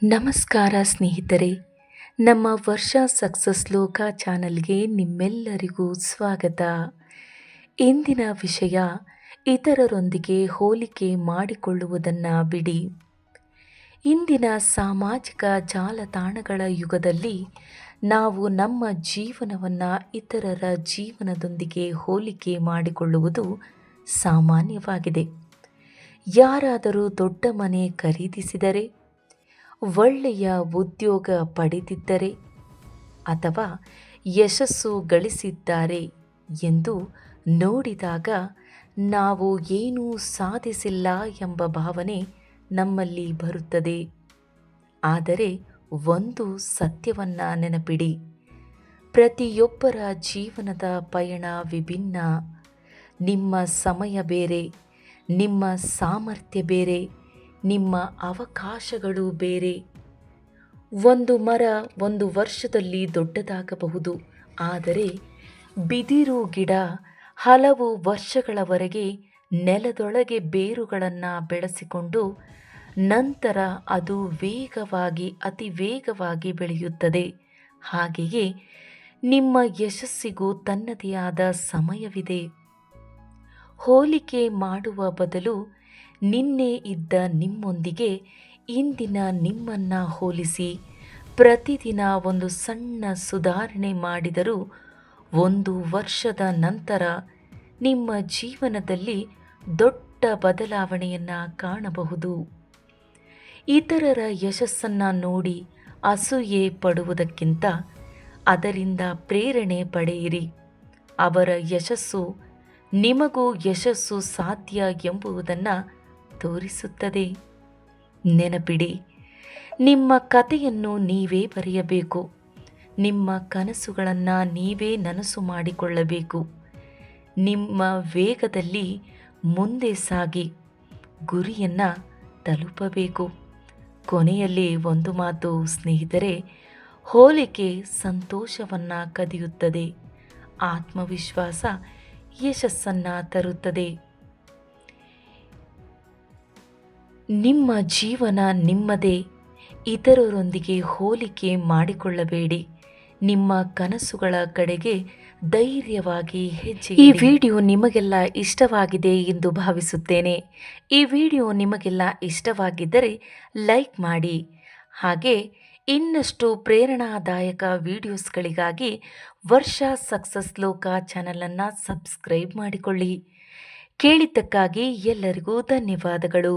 ನಮಸ್ಕಾರ ಸ್ನೇಹಿತರೆ, ನಮ್ಮ ವರ್ಷ ಸಕ್ಸಸ್ ಲೋಕ ಚಾನಲ್ಗೆ ನಿಮ್ಮೆಲ್ಲರಿಗೂ ಸ್ವಾಗತ. ಇಂದಿನ ವಿಷಯ ಇತರರೊಂದಿಗೆ ಹೋಲಿಕೆ ಮಾಡಿಕೊಳ್ಳುವುದನ್ನು ಬಿಡಿ. ಇಂದಿನ ಸಾಮಾಜಿಕ ಜಾಲತಾಣಗಳ ಯುಗದಲ್ಲಿ ನಾವು ನಮ್ಮ ಜೀವನವನ್ನು ಇತರರ ಜೀವನದೊಂದಿಗೆ ಹೋಲಿಕೆ ಮಾಡಿಕೊಳ್ಳುವುದು ಸಾಮಾನ್ಯವಾಗಿದೆ. ಯಾರಾದರೂ ದೊಡ್ಡ ಮನೆ ಖರೀದಿಸಿದರೆ, ಒಳ್ಳೆಯ ಉದ್ಯೋಗ ಪಡೆದಿದ್ದರೆ ಅಥವಾ ಯಶಸ್ಸು ಗಳಿಸಿದ್ದಾರೆ ಎಂದು ನೋಡಿದಾಗ ನಾವು ಏನೂ ಸಾಧಿಸಿಲ್ಲ ಎಂಬ ಭಾವನೆ ನಮ್ಮಲ್ಲಿ ಬರುತ್ತದೆ. ಆದರೆ ಒಂದು ಸತ್ಯವನ್ನು ನೆನಪಿಡಿ, ಪ್ರತಿಯೊಬ್ಬರ ಜೀವನದ ಪಯಣ ವಿಭಿನ್ನ. ನಿಮ್ಮ ಸಮಯ ಬೇರೆ, ನಿಮ್ಮ ಸಾಮರ್ಥ್ಯ ಬೇರೆ, ನಿಮ್ಮ ಅವಕಾಶಗಳು ಬೇರೆ. ಒಂದು ಮರ ಒಂದು ವರ್ಷದಲ್ಲಿ ದೊಡ್ಡದಾಗಬಹುದು, ಆದರೆ ಬಿದಿರು ಗಿಡ ಹಲವು ವರ್ಷಗಳವರೆಗೆ ನೆಲದೊಳಗೆ ಬೇರುಗಳನ್ನು ಬೆಳೆಸಿಕೊಂಡು ನಂತರ ಅದು ಅತಿ ವೇಗವಾಗಿ ಬೆಳೆಯುತ್ತದೆ. ಹಾಗೆಯೇ ನಿಮ್ಮ ಯಶಸ್ಸಿಗೂ ತನ್ನದೇ ಆದ ಸಮಯವಿದೆ. ಹೋಲಿಕೆ ಮಾಡುವ ಬದಲು ನಿನ್ನೆ ಇದ್ದ ನಿಮ್ಮೊಂದಿಗೆ ಇಂದಿನ ನಿಮ್ಮನ್ನು ಹೋಲಿಸಿ ಪ್ರತಿದಿನ ಒಂದು ಸಣ್ಣ ಸುಧಾರಣೆ ಮಾಡಿದರೂ 1 ವರ್ಷದ ನಂತರ ನಿಮ್ಮ ಜೀವನದಲ್ಲಿ ದೊಡ್ಡ ಬದಲಾವಣೆಯನ್ನು ಕಾಣಬಹುದು. ಇತರರ ಯಶಸ್ಸನ್ನು ನೋಡಿ ಅಸೂಯೆ ಪಡುವುದಕ್ಕಿಂತ ಅದರಿಂದ ಪ್ರೇರಣೆ ಪಡೆಯಿರಿ. ಅವರ ಯಶಸ್ಸು ನಿಮಗೂ ಯಶಸ್ಸು ಸಾಧ್ಯ ಎಂಬುದನ್ನು ತೋರಿಸುತ್ತದೆ. ನೆನಪಿಡಿ, ನಿಮ್ಮ ಕಥೆಯನ್ನು ನೀವೇ ಬರೆಯಬೇಕು. ನಿಮ್ಮ ಕನಸುಗಳನ್ನು ನೀವೇ ನನಸು ಮಾಡಿಕೊಳ್ಳಬೇಕು. ನಿಮ್ಮ ವೇಗದಲ್ಲಿ ಮುಂದೆ ಸಾಗಿ ಗುರಿಯನ್ನು ತಲುಪಬೇಕು. ಕೊನೆಯಲ್ಲಿ ಒಂದು ಮಾತು ಸ್ನೇಹಿತರೆ, ಹೋಲಿಕೆ ಸಂತೋಷವನ್ನು ಕದಿಯುತ್ತದೆ, ಆತ್ಮವಿಶ್ವಾಸ ಯಶಸ್ಸನ್ನು ತರುತ್ತದೆ. ನಿಮ್ಮ ಜೀವನ ನಿಮ್ಮದೇ, ಇತರರೊಂದಿಗೆ ಹೋಲಿಕೆ ಮಾಡಿಕೊಳ್ಳಬೇಡಿ. ನಿಮ್ಮ ಕನಸುಗಳ ಕಡೆಗೆ ಧೈರ್ಯವಾಗಿ ಹೆಜ್ಜೆ ಇಡಿ. ಈ ವಿಡಿಯೋ ನಿಮಗೆಲ್ಲ ಇಷ್ಟವಾಗಿದೆ ಎಂದು ಭಾವಿಸುತ್ತೇನೆ. ಈ ವಿಡಿಯೋ ನಿಮಗೆಲ್ಲ ಇಷ್ಟವಾಗಿದ್ದರೆ ಲೈಕ್ ಮಾಡಿ. ಹಾಗೆ ಇನ್ನಷ್ಟು ಪ್ರೇರಣಾದಾಯಕ ವಿಡಿಯೋಸ್ಗಳಿಗಾಗಿ ವರ್ಷ ಸಕ್ಸಸ್ ಲೋಕ ಚಾನಲನ್ನು ಸಬ್ಸ್ಕ್ರೈಬ್ ಮಾಡಿಕೊಳ್ಳಿ. ಕೇಳಿದ್ದಕ್ಕಾಗಿ ಎಲ್ಲರಿಗೂ ಧನ್ಯವಾದಗಳು.